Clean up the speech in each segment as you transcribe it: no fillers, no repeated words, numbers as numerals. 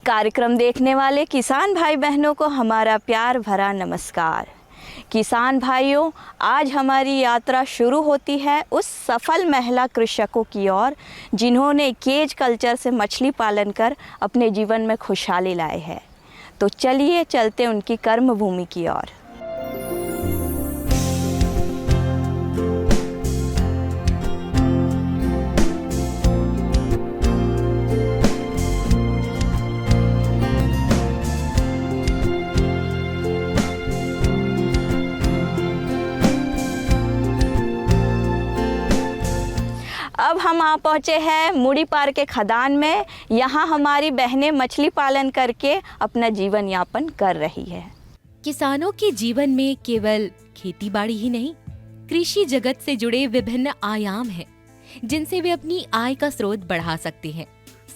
कार्यक्रम देखने वाले किसान भाई बहनों को हमारा प्यार भरा नमस्कार। किसान भाइयों, आज हमारी यात्रा शुरू होती है उस सफल महिला कृषकों की ओर जिन्होंने केज कल्चर से मछली पालन कर अपने जीवन में खुशहाली लाए है। तो चलिए चलते उनकी कर्म भूमि की ओर। अब हम आ पहुँचे हैं मुड़ी पार के खदान में। यहाँ हमारी बहनें मछली पालन करके अपना जीवन यापन कर रही है। किसानों के जीवन में केवल खेती बाड़ी ही नहीं, कृषि जगत से जुड़े विभिन्न आयाम हैं, जिनसे वे अपनी आय का स्रोत बढ़ा सकते हैं।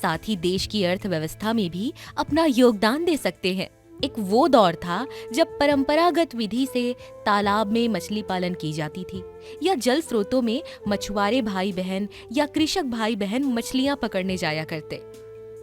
साथ ही देश की अर्थव्यवस्था में भी अपना योगदान दे सकते हैं। एक वो दौर था जब परंपरागत विधि से तालाब में मछली पालन की जाती थी या जल स्रोतों में मछुआरे भाई बहन या कृषक भाई बहन मछलियां पकड़ने जाया करते।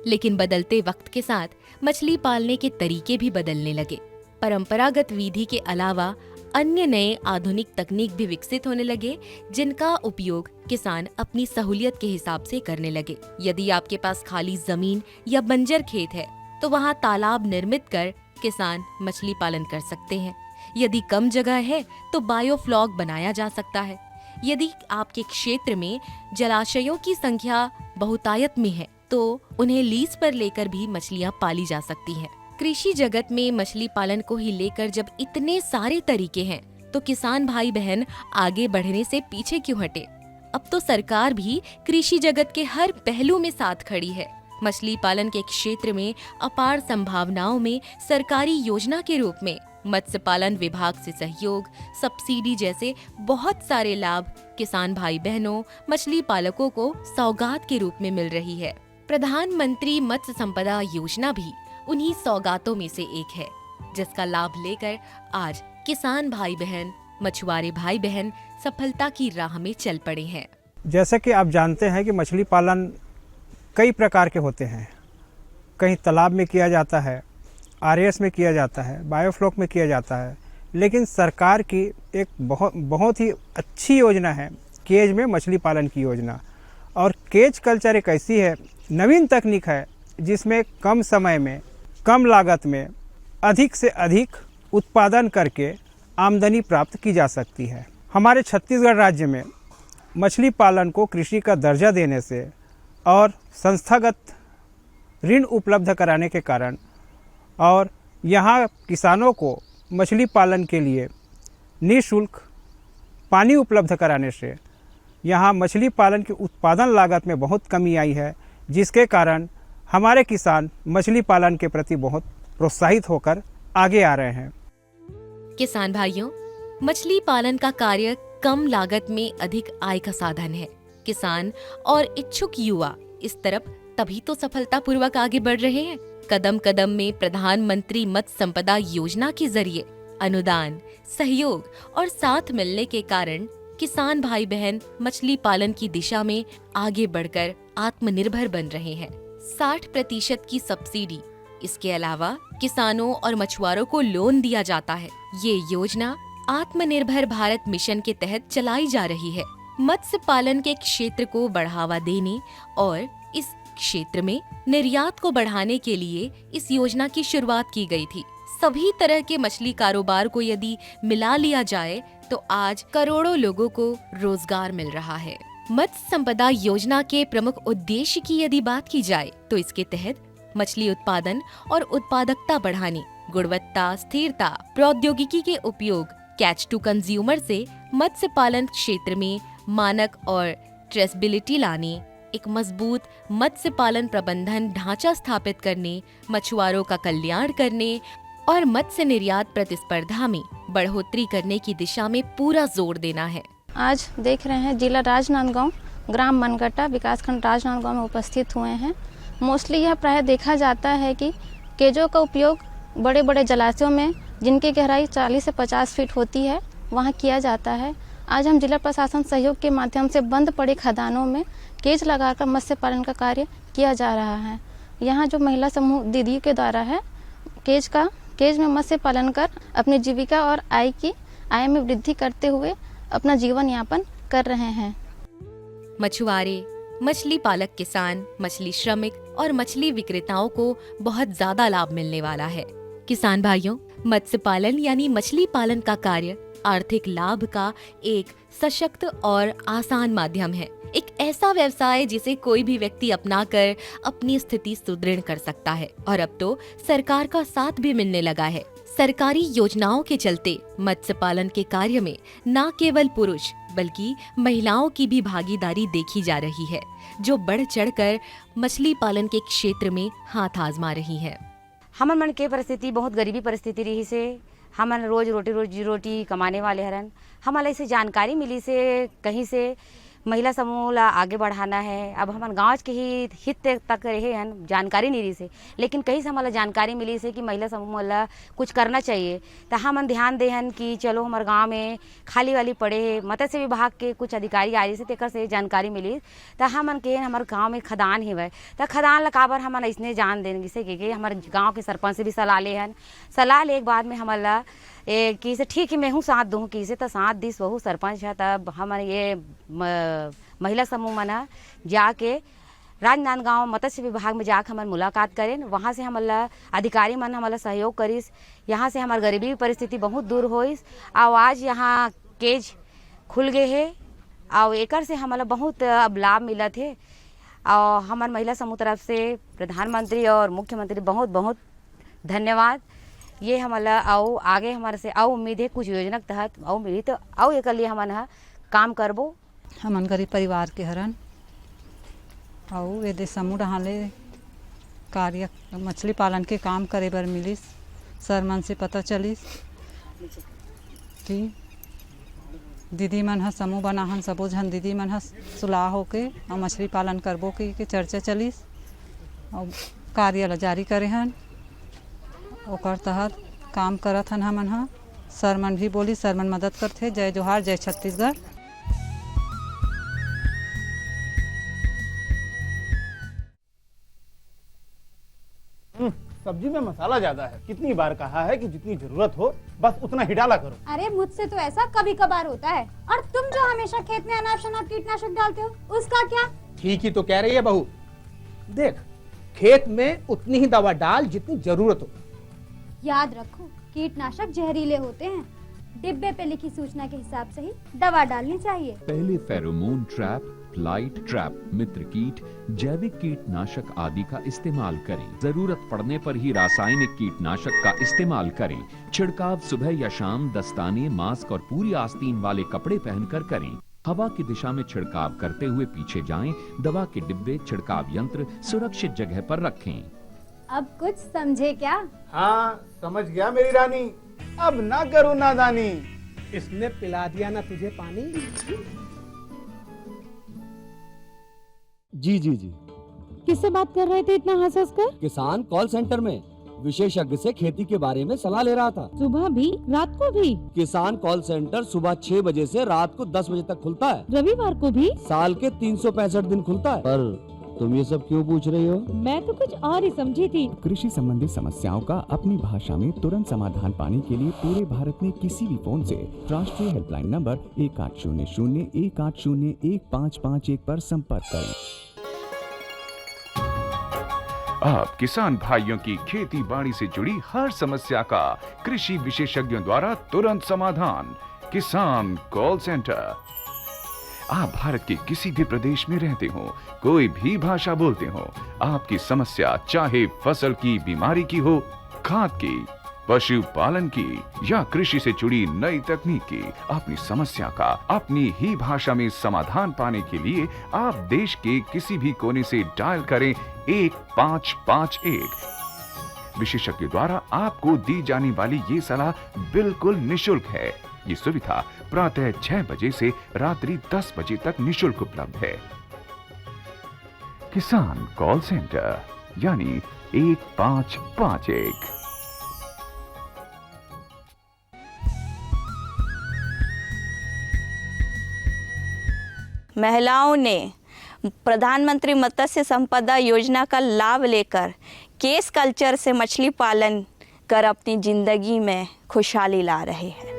लेकिन बदलते वक्त के साथ मछली पालने के तरीके भी बदलने लगे। परंपरागत विधि के अलावा अन्य नए आधुनिक तकनीक भी विकसित होने लगे, जिनका उपयोग किसान अपनी सहूलियत के हिसाब से करने लगे। यदि आपके पास खाली जमीन या बंजर खेत है तो वहाँ तालाब निर्मित कर किसान मछली पालन कर सकते हैं। यदि कम जगह है तो बायोफ्लॉक बनाया जा सकता है। यदि आपके क्षेत्र में जलाशयों की संख्या बहुतायत में है तो उन्हें लीज पर लेकर भी मछलियां पाली जा सकती हैं। कृषि जगत में मछली पालन को ही लेकर जब इतने सारे तरीके हैं तो किसान भाई बहन आगे बढ़ने से पीछे क्यों हटे। अब तो सरकार भी कृषि जगत के हर पहलू में साथ खड़ी है। मछली पालन के क्षेत्र में अपार संभावनाओं में सरकारी योजना के रूप में मत्स्य पालन विभाग से सहयोग, सब्सिडी जैसे बहुत सारे लाभ किसान भाई बहनों मछली पालकों को सौगात के रूप में मिल रही है। प्रधानमंत्री मत्स्य संपदा योजना भी उन्हीं सौगातों में से एक है, जिसका लाभ लेकर आज किसान भाई बहन मछुआरे भाई बहन सफलता की राह में चल पड़े हैं। जैसे कि आप जानते हैं कि मछली पालन कई प्रकार के होते हैं। कहीं तालाब में किया जाता है, आरएस में किया जाता है, बायोफ्लॉक में किया जाता है। लेकिन सरकार की एक बहुत ही अच्छी योजना है केज में मछली पालन की योजना। और केज कल्चर एक ऐसी है नवीन तकनीक है जिसमें कम समय में कम लागत में अधिक से अधिक उत्पादन करके आमदनी प्राप्त की जा सकती है। हमारे छत्तीसगढ़ राज्य में मछली पालन को कृषि का दर्जा देने से और संस्थागत ऋण उपलब्ध कराने के कारण और यहाँ किसानों को मछली पालन के लिए निःशुल्क पानी उपलब्ध कराने से यहाँ मछली पालन की उत्पादन लागत में बहुत कमी आई है, जिसके कारण हमारे किसान मछली पालन के प्रति बहुत प्रोत्साहित होकर आगे आ रहे हैं। किसान भाइयों, मछली पालन का कार्य कम लागत में अधिक आय का साधन है। किसान और इच्छुक युवा इस तरफ तभी तो सफलतापूर्वक आगे बढ़ रहे हैं। कदम कदम में प्रधानमंत्री मत्स्य संपदा योजना के जरिए अनुदान, सहयोग और साथ मिलने के कारण किसान भाई बहन मछली पालन की दिशा में आगे बढ़कर आत्मनिर्भर बन रहे हैं। 60% की सब्सिडी, इसके अलावा किसानों और मछुआरों को लोन दिया जाता है। ये योजना आत्मनिर्भर भारत मिशन के तहत चलाई जा रही है। मत्स्य पालन के क्षेत्र को बढ़ावा देने और इस क्षेत्र में निर्यात को बढ़ाने के लिए इस योजना की शुरुआत की गई थी। सभी तरह के मछली कारोबार को यदि मिला लिया जाए तो आज करोड़ों लोगों को रोजगार मिल रहा है। मत्स्य संपदा योजना के प्रमुख उद्देश्य की यदि बात की जाए तो इसके तहत मछली उत्पादन और उत्पादकता बढ़ाने, गुणवत्ता, स्थिरता, प्रौद्योगिकी के उपयोग, कैच टू कंज्यूमर से मत्स्य पालन क्षेत्र में मानक और ट्रेसेबिलिटी लाने, एक मजबूत मत्स्य पालन प्रबंधन ढांचा स्थापित करने, मछुआरों का कल्याण करने और मत्स्य निर्यात प्रतिस्पर्धा में बढ़ोतरी करने की दिशा में पूरा जोर देना है। आज देख रहे हैं जिला राजनांदगांव, ग्राम मनगटा, विकासखंड राजनांदगांव में उपस्थित हुए हैं। मोस्टली यह प्रायः देखा जाता है कि केजों का उपयोग बड़े बड़े जलाशयों में जिनकी गहराई 40 से 50 फीट होती है वहाँ किया जाता है। आज हम जिला प्रशासन सहयोग के माध्यम से बंद पड़े खदानों में केज लगाकर मत्स्य पालन का कार्य किया जा रहा है। यहाँ जो महिला समूह दीदी के द्वारा है केज में मत्स्य पालन कर अपनी जीविका और आय में वृद्धि करते हुए अपना जीवन यापन कर रहे हैं। मछुआरे, मछली पालक किसान, मछली श्रमिक और मछली विक्रेताओं को बहुत ज्यादा लाभ मिलने वाला है। किसान भाइयों, मत्स्य पालन यानी मछली पालन का कार्य आर्थिक लाभ का एक सशक्त और आसान माध्यम है। एक ऐसा व्यवसाय जिसे कोई भी व्यक्ति अपनाकर अपनी स्थिति सुदृढ़ कर सकता है और अब तो सरकार का साथ भी मिलने लगा है। सरकारी योजनाओं के चलते मत्स्य पालन के कार्य में न केवल पुरुष बल्कि महिलाओं की भी भागीदारी देखी जा रही है, जो बढ़ चढ़कर मछली पालन के क्षेत्र में हाथ आजमा रही है। हमन मन के परिस्थिति बहुत गरीबी परिस्थिति रही से हमन रोज रोटी कमाने वाले हरन। हमन ऐसे जानकारी मिली से कहीं से महिला समूह ला आगे बढ़ाना है। अब हमन गाँव के ही हित तक रहे हैं, जानकारी नहीं रही से, लेकिन कहीं से हमारा जानकारी मिली से कि महिला समूह ला कुछ करना चाहिए। तो हमन ध्यान दे हन कि चलो हमारे गांव में खाली वाली पड़े है, मत्स्य विभाग के कुछ अधिकारी आ रही से तेकर से जानकारी मिली। तो हमन के हमारे गाँव में खदान हेवै, तो खदान ला काबर हमन ऐसने जान देंगे से कि हमारे गाँव के सरपंच से भी सलाह ले हन। सलाह ले के बाद में हमन ला कि से ठीक है मैं हूँ साथ दूँ कि से तो साथ दिस वहू सरपंच है। तब हमारे ये महिला समूह मना जाके राजनांदगांव मत्स्य विभाग में जाकर हमारे मुलाकात करें। वहाँ से हमारा अधिकारी मन हमारा सहयोग करिस। यहाँ से हमारी गरीबी परिस्थिति बहुत दूर होइस और आज यहाँ केज खुल गए है और एकर से हमारा बहुत अब लाभ मिला थे। और हमारे महिला समूह तरफ से प्रधानमंत्री और मुख्यमंत्री बहुत बहुत धन्यवाद। ये हमारा आओ आगे हमारे से आओ उम्मीद है कुछ योजना के तहत आओ मिली तो आओ एक लिए हमारा काम करबो। हमन गरीब परिवार के हरन और ये समूह रहाले कार्य मछली पालन के काम करे बर मिलिस। सर मन से पता चलिस कि दीदी मन ह समूह बनाहन, सबो झन दीदी मन ह सुलाह होके और मछली पालन करबो के चर्चा चलिस और कार्य ला जारी करे हन। ओकर तहत काम करत हन हमन ह। सर मन भी बोली, सर मन मदद करथे। जय जोहार, जय छत्तीसगढ़। सब्जी में मसाला ज्यादा है। कितनी बार कहा है कि जितनी जरूरत हो बस उतना ही डाला करो। अरे मुझसे तो ऐसा कभी कभार होता है। और तुम जो हमेशा खेत में अनाप शनाप कीटनाशक डालते हो उसका क्या? ठीक ही तो कह रही है बहू। देख, खेत में उतनी ही दवा डाल जितनी जरूरत हो। याद रखो, कीटनाशक जहरीले होते हैं। डिब्बे पे लिखी सूचना के हिसाब से ही दवा डालनी चाहिए। पहले फेरोमोन ट्रैप, फ्लाइट ट्रैप, मित्र कीट, जैविक कीटनाशक आदि का इस्तेमाल करें। जरूरत पड़ने पर ही रासायनिक कीटनाशक का इस्तेमाल करें। छिड़काव सुबह या शाम दस्ताने, मास्क और पूरी आस्तीन वाले कपड़े पहनकर करें। हवा की दिशा में छिड़काव करते हुए पीछे जाएं। दवा के डिब्बे, छिड़काव यंत्र सुरक्षित जगह पर रखें। अब कुछ समझे क्या? हाँ समझ गया मेरी रानी, अब ना करो नादानी। इसने पिला दिया ना तुझे पानी। जी जी जी। किससे बात कर रहे थे इतना हंस हंस कर? किसान कॉल सेंटर में विशेषज्ञ से खेती के बारे में सलाह ले रहा था। सुबह भी रात को भी? किसान कॉल सेंटर सुबह 6 बजे से रात को 10 बजे तक खुलता है। रविवार को भी? साल के 365 दिन खुलता है। पर तुम ये सब क्यों पूछ रही हो? मैं तो कुछ और ही समझी थी। कृषि संबंधी समस्याओं का अपनी भाषा में तुरंत समाधान पाने के लिए पूरे भारत में किसी भी फोन से राष्ट्रीय हेल्पलाइन नंबर 1800-180-1551 पर संपर्क करें। आप किसान भाइयों की खेती बाड़ी से जुड़ी हर समस्या का कृषि विशेषज्ञों द्वारा तुरंत समाधान। किसान कॉल सेंटर। आप भारत के किसी भी प्रदेश में रहते हो, कोई भी भाषा बोलते हो, आपकी समस्या चाहे फसल की बीमारी की हो, खाद की, पशुपालन की या कृषि से जुड़ी नई तकनीक की, अपनी समस्या का अपनी ही भाषा में समाधान पाने के लिए आप देश के किसी भी कोने से डायल करें 1551। विशेषज्ञ द्वारा आपको दी जाने वाली ये सलाह बिल्कुल निशुल्क है। ये सुविधा प्रातः 6 बजे से रात्रि 10 बजे तक निशुल्क उपलब्ध है। किसान कॉल सेंटर यानी 1551। महिलाओं ने प्रधानमंत्री मत्स्य संपदा योजना का लाभ लेकर केस कल्चर से मछली पालन कर अपनी ज़िंदगी में खुशहाली ला रहे हैं।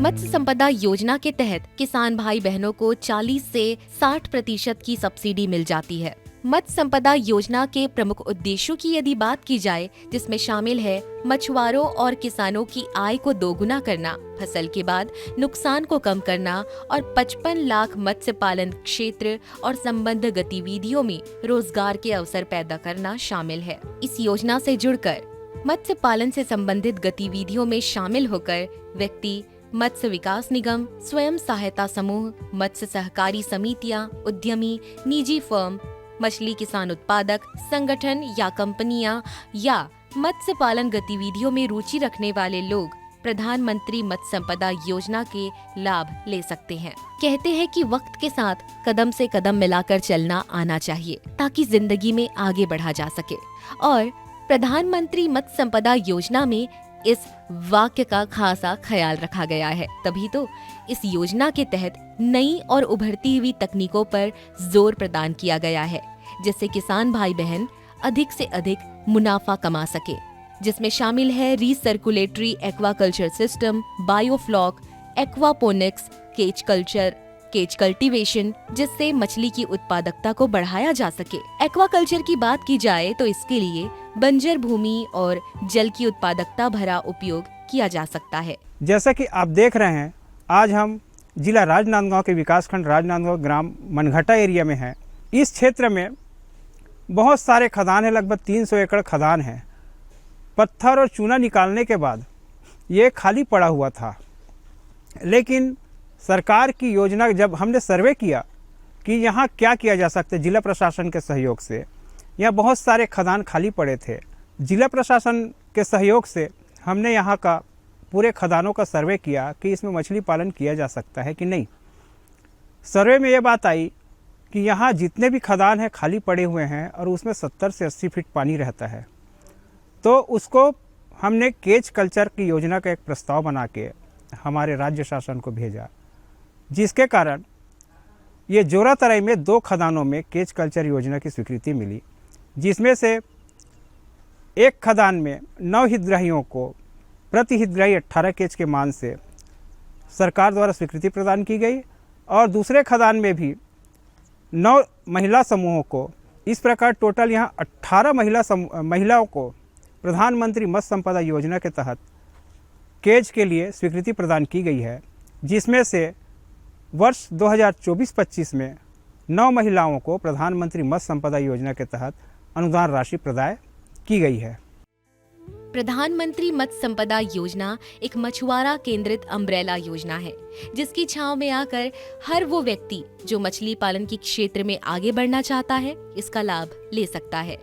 मत्स्य संपदा योजना के तहत किसान भाई बहनों को 40 से 60% की सब्सिडी मिल जाती है। मत्स्य संपदा योजना के प्रमुख उद्देश्यों की यदि बात की जाए, जिसमें शामिल है मछुआरों और किसानों की आय को दोगुना करना, फसल के बाद नुकसान को कम करना और 55 लाख मत्स्य पालन क्षेत्र और संबद्ध गतिविधियों में रोजगार के अवसर पैदा करना शामिल है। इस योजना से जुड़कर मत्स्य पालन से संबंधित गतिविधियों में शामिल होकर व्यक्ति मत्स्य विकास निगम, स्वयं सहायता समूह, मत्स्य सहकारी समितियां, उद्यमी, निजी फर्म, मछली किसान उत्पादक संगठन या कंपनियां या मत्स्य पालन गतिविधियों में रुचि रखने वाले लोग प्रधानमंत्री मत्स्य संपदा योजना के लाभ ले सकते हैं। कहते हैं कि वक्त के साथ कदम से कदम मिलाकर चलना आना चाहिए ताकि जिंदगी में आगे बढ़ा जा सके, और प्रधानमंत्री मत्स्य संपदा योजना में इस वाक्य का खासा ख्याल रखा गया है। तभी तो इस योजना के तहत नई और उभरती हुई तकनीकों पर जोर प्रदान किया गया है, जिससे किसान भाई बहन अधिक से अधिक मुनाफा कमा सके, जिसमें शामिल है recirculatory aquaculture system, biofloc, aquaponics, cage culture, cage cultivation, जिससे मछली की उत्पादकता को बढ़ाया जा सके। एक्वाकल्चर की बात की जाए तो इसके लिए बंजर भूमि और जल की उत्पादकता भरा उपयोग किया जा सकता है। जैसा कि आप देख रहे हैं, आज हम जिला राजनांदगांव के विकासखंड राजनांदगांव ग्राम मनघटा एरिया में हैं। इस क्षेत्र में बहुत सारे खदान हैं, लगभग 300 एकड़ खदान है। पत्थर और चूना निकालने के बाद ये खाली पड़ा हुआ था, लेकिन सरकार की योजना, जब हमने सर्वे किया कि यहाँ क्या किया जा सकता है, जिला प्रशासन के सहयोग से यहाँ बहुत सारे खदान खाली पड़े थे। जिला प्रशासन के सहयोग से हमने यहाँ का पूरे खदानों का सर्वे किया कि इसमें मछली पालन किया जा सकता है कि नहीं। सर्वे में ये बात आई कि यहाँ जितने भी खदान हैं खाली पड़े हुए हैं और उसमें 70 से 80 फीट पानी रहता है। तो उसको हमने केज कल्चर की योजना का एक प्रस्ताव बना के हमारे राज्य शासन को भेजा, जिसके कारण ये जोरातराई में 2 खदानों में केज कल्चर योजना की स्वीकृति मिली, जिसमें से एक खदान में 9 हितग्राहियों को प्रति हितग्राही 18 केज के मान से सरकार द्वारा स्वीकृति प्रदान की गई, और दूसरे खदान में भी 9 महिला समूहों को, इस प्रकार टोटल यहाँ 18 महिलाओं को प्रधानमंत्री मत्स्य संपदा योजना के तहत केज के लिए स्वीकृति प्रदान की गई है, जिसमें से वर्ष 2024-25 में 9 महिलाओं को प्रधानमंत्री मत्स्य संपदा योजना के तहत अनुदान राशि प्रदान की गई है। प्रधानमंत्री मत्स्य संपदा योजना एक मछुआरा केंद्रित अम्ब्रेला योजना है, जिसकी छांव में आकर हर वो व्यक्ति जो मछली पालन के क्षेत्र में आगे बढ़ना चाहता है, इसका लाभ ले सकता है।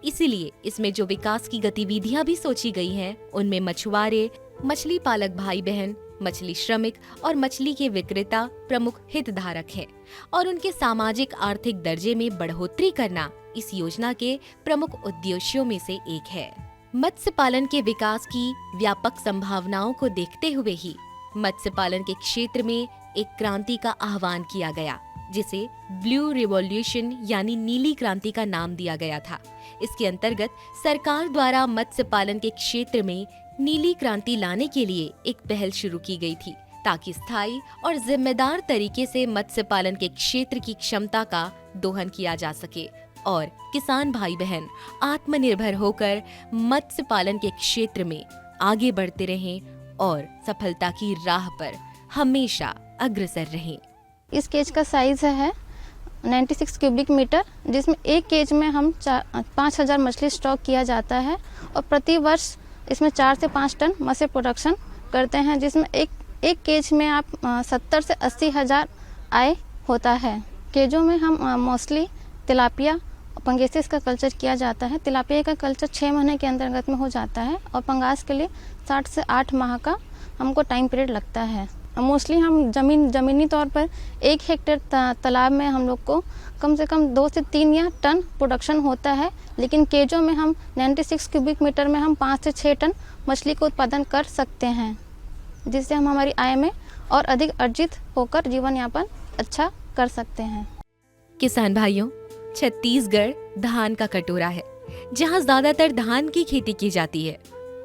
इसीलिए इसमें जो विकास की गतिविधियां भी सोची गई हैं, उनमें मछुआरे, मछली पालक भाई बहन, मछली श्रमिक और मछली के विक्रेता प्रमुख हितधारक हैं, और उनके सामाजिक आर्थिक दर्जे में बढ़ोतरी करना इस योजना के प्रमुख उद्देश्यों में से एक है। मत्स्य पालन के विकास की व्यापक संभावनाओं को देखते हुए ही मत्स्य पालन के क्षेत्र में एक क्रांति का आह्वान किया गया, जिसे ब्लू रिवॉल्यूशन यानी नीली क्रांति का नाम दिया गया था। इसके अंतर्गत सरकार द्वारा मत्स्य पालन के क्षेत्र में नीली क्रांति लाने के लिए एक पहल शुरू की गई थी, ताकि स्थायी और जिम्मेदार तरीके से मत्स्य पालन के क्षेत्र की क्षमता का दोहन किया जा सके और किसान भाई बहन आत्मनिर्भर होकर मत्स्य पालन के क्षेत्र में आगे बढ़ते रहें और सफलता की राह पर हमेशा अग्रसर रहें। इस केज का साइज है 96 क्यूबिक मीटर, जिसमें एक केज में हम 5000 मछली स्टॉक किया जाता है, और प्रति वर्ष इसमें 4 से 5 टन मत्स्य प्रोडक्शन करते हैं, जिसमें एक केज में आप 70 से 80 हज़ार आय होता है। केजों में हम मोस्टली तिलापिया पंगेसिस का कल्चर किया जाता है। तिलापिया का कल्चर 6 महीने के अंतर्गत में हो जाता है, और पंगास के लिए 7 से 8 माह का हमको टाइम पीरियड लगता है। मोस्टली हम ज़मीनी तौर पर 1 हेक्टेयर तालाब में हम लोग को कम से कम 2 से 3 टन प्रोडक्शन होता है, लेकिन केजों में हम 96 क्यूबिक मीटर में हम 5 से 6 टन मछली को उत्पादन कर सकते हैं, जिससे हम हमारी आय में और अधिक अर्जित होकर जीवन यापन अच्छा कर सकते हैं। किसान भाइयों, छत्तीसगढ़ धान का कटोरा है, जहाँ ज्यादातर धान की खेती की जाती है,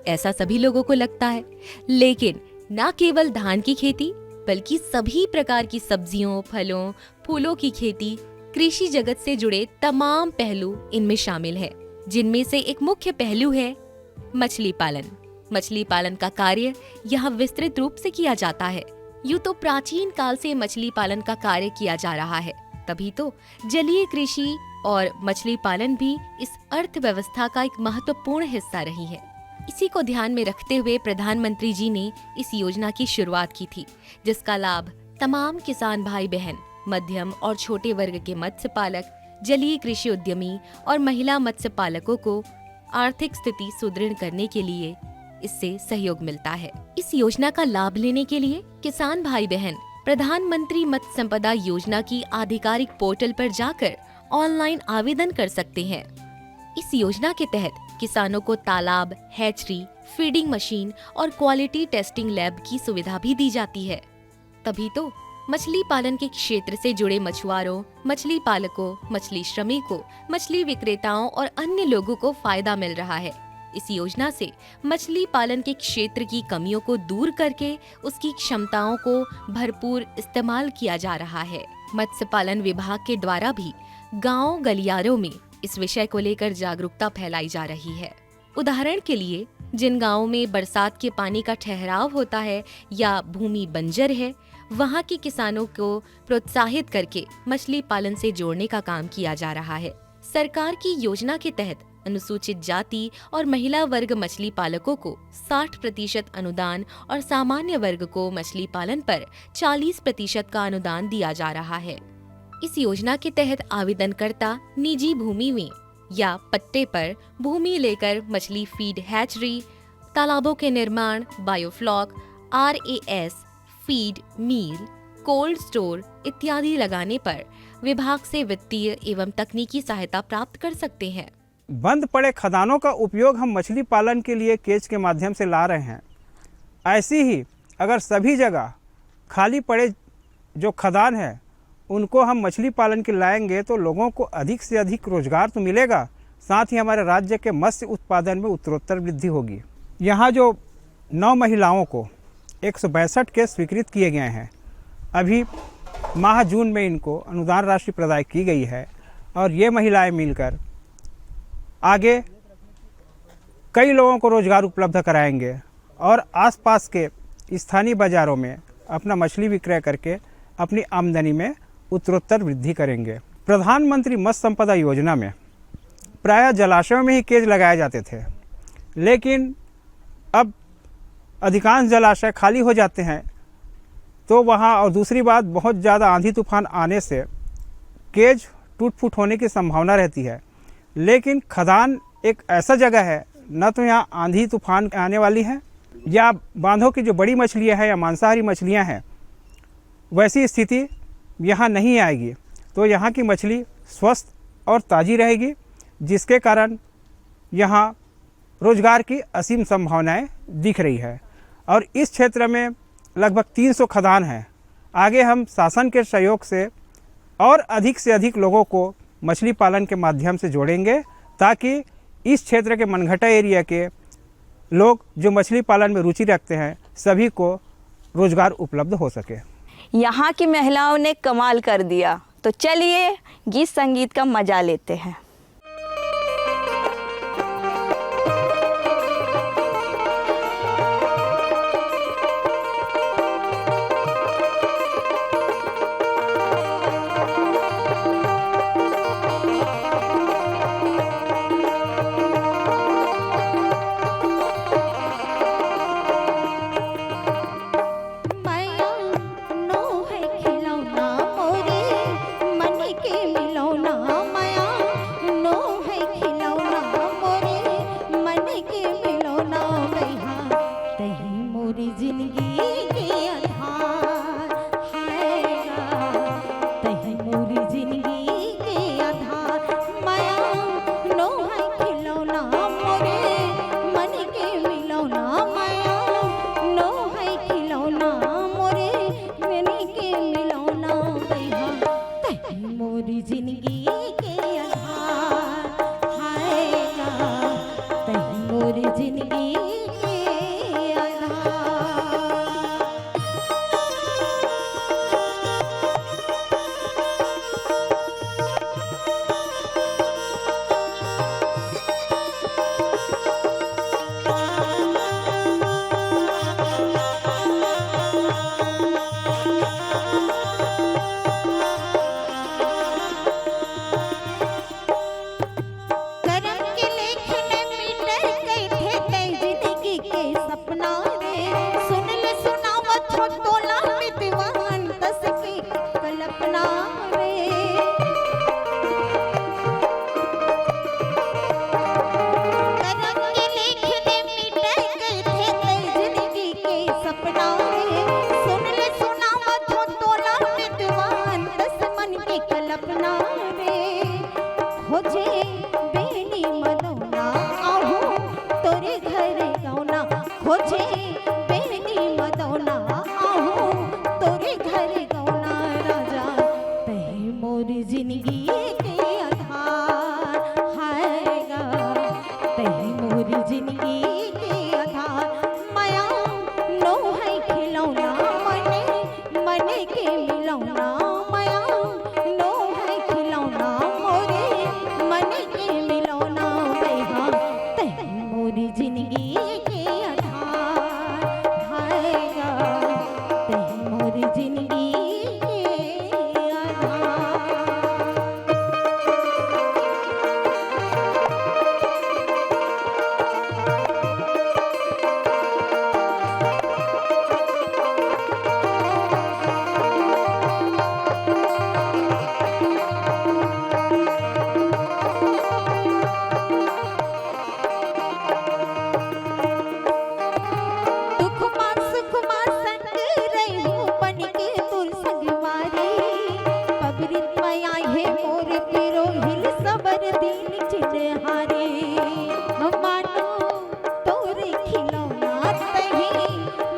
ऐसा सभी लोगों को लगता है। लेकिन न केवल धान की खेती बल्कि सभी प्रकार की सब्जियों, फलों, फूलों की खेती, कृषि जगत से जुड़े तमाम पहलू इनमें शामिल है, जिनमें से एक मुख्य पहलू है मछली पालन। मछली पालन का कार्य यहाँ विस्तृत रूप से किया जाता है। यूं तो प्राचीन काल से मछली पालन का कार्य किया जा रहा है, तभी तो जलीय कृषि और मछली पालन भी इस अर्थव्यवस्था का एक महत्वपूर्ण हिस्सा रही है। इसी को ध्यान में रखते हुए प्रधानमंत्री जी ने इस योजना की शुरुआत की थी, जिसका लाभ तमाम किसान भाई बहन, मध्यम और छोटे वर्ग के मत्स्य पालक, जलीय कृषि उद्यमी और महिला मत्स्य पालकों को आर्थिक स्थिति सुदृढ़ करने के लिए इससे सहयोग मिलता है। इस योजना का लाभ लेने के लिए किसान भाई बहन प्रधानमंत्री मत्स्य संपदा योजना की आधिकारिक पोर्टल पर जाकर ऑनलाइन आवेदन कर सकते हैं। इस योजना के तहत किसानों को तालाब, हैचरी, फीडिंग मशीन और क्वालिटी टेस्टिंग लैब की सुविधा भी दी जाती है। तभी तो मछली पालन के क्षेत्र से जुड़े मछुआरों, मछली पालकों, मछली श्रमिकों, मछली विक्रेताओं और अन्य लोगों को फायदा मिल रहा है। इस योजना से मछली पालन के क्षेत्र की कमियों को दूर करके उसकी क्षमताओं को भरपूर इस्तेमाल किया जा रहा है। मत्स्य पालन विभाग के द्वारा भी गांव गलियारों में इस विषय को लेकर जागरूकता फैलाई जा रही है। उदाहरण के लिए, जिन गांवों में बरसात के पानी का ठहराव होता है या भूमि बंजर है, वहां के किसानों को प्रोत्साहित करके मछली पालन से जोड़ने का काम किया जा रहा है। सरकार की योजना के तहत अनुसूचित जाति और महिला वर्ग मछली पालकों को 60% अनुदान और सामान्य वर्ग को मछली पालन पर 40% का अनुदान दिया जा रहा है। इस योजना के तहत आवेदनकर्ता निजी भूमि में या पट्टे पर भूमि लेकर मछली फीड हैचरी, तालाबों के निर्माण, बायोफ्लॉक, RAS, फीड मील, कोल्ड स्टोर इत्यादि लगाने पर विभाग से वित्तीय एवं तकनीकी सहायता प्राप्त कर सकते हैं। बंद पड़े खदानों का उपयोग हम मछली पालन के लिए केज के माध्यम से ला रहे हैं। ऐसी ही अगर सभी जगह खाली पड़े जो खदान है उनको हम मछली पालन के लाएंगे तो लोगों को अधिक से अधिक रोजगार तो मिलेगा, साथ ही हमारे राज्य के मत्स्य उत्पादन में उत्तरोत्तर वृद्धि होगी। यहाँ जो 9 महिलाओं को 162 केस स्वीकृत किए गए हैं, अभी माह जून में इनको अनुदान राशि प्रदान की गई है और ये महिलाएं मिलकर आगे कई लोगों को रोजगार उपलब्ध कराएंगे और आसपास के स्थानीय बाज़ारों में अपना मछली विक्रय करके अपनी आमदनी में उत्तरोत्तर वृद्धि करेंगे। प्रधानमंत्री मत्स्य संपदा योजना में प्रायः जलाशयों में ही केज लगाए जाते थे, लेकिन अब अधिकांश जलाशय खाली हो जाते हैं, तो वहाँ और दूसरी बात बहुत ज़्यादा आंधी तूफान आने से केज टूट फूट होने की संभावना रहती है। लेकिन खदान एक ऐसा जगह है, न तो यहाँ आंधी तूफान आने वाली है या बांधों की जो बड़ी मछलियाँ हैं या मांसाहारी मछलियाँ हैं वैसी स्थिति यहाँ नहीं आएगी, तो यहाँ की मछली स्वस्थ और ताज़ी रहेगी, जिसके कारण यहाँ रोजगार की असीम संभावनाएं दिख रही है। और इस क्षेत्र में लगभग 300 खदान हैं। आगे हम शासन के सहयोग से और अधिक से अधिक लोगों को मछली पालन के माध्यम से जोड़ेंगे, ताकि इस क्षेत्र के मनघटा एरिया के लोग जो मछली पालन में रुचि रखते हैं सभी को रोजगार उपलब्ध हो सके। यहाँ की महिलाओं ने कमाल कर दिया, तो चलिए गीत संगीत का मजा लेते हैं। मोरे बेनी मदौना आहूँ तोरे घर गौना राजा तही मोरी जिंदगी के आधार हायगा तही मोरी जिंदगी के आधार माया नो है खिलौना मने मने के मिलौना माया नो है खिलौना मोरे मने के मिलौना बेहा तही मोरी जिंदगी के आधार हायगा तही मोरी जिंदगी के आधार दुख मा सुख मा संग रहू बन के तुर संगवारी पबरित माया है मोर पिरो हिल सबर दिन चिन्हारे मानो तोरे खिलौना तही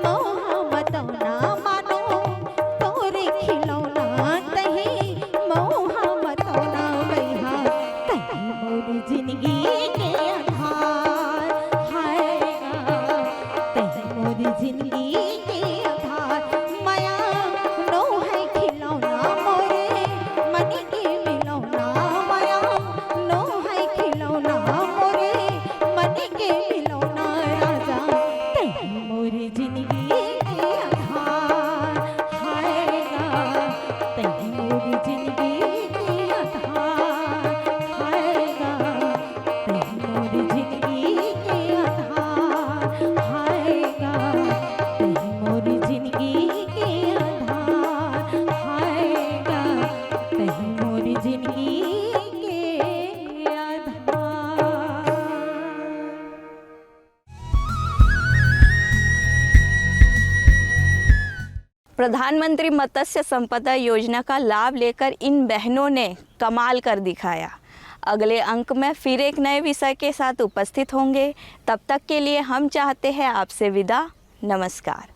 मोह मतौना मानो तोरे खिलौना तही मोह मतौना बैहा तही मोर जिंदगी के आधार हायगा तही मोरी जिंदगी के आधार माया नो है खिलौना मोरे मनी के मिलौना माया नो है खिलौना मोरे मनी के मिलौना राजा तही मोरी जिंदगी के आधार हायगा तही मोरी जिंदगी के आधार हायगा तही मोरी जिंदगी के आधार हायगा तही मोरी जिंदगी के आधार हायगा तही मोरी जिंदगी के आधार। प्रधानमंत्री मत्स्य संपदा योजना का लाभ लेकर इन बहनों ने कमाल कर दिखाया। अगले अंक में फिर एक नए विषय के साथ उपस्थित होंगे। तब तक के लिए हम चाहते हैं आपसे विदा। नमस्कार।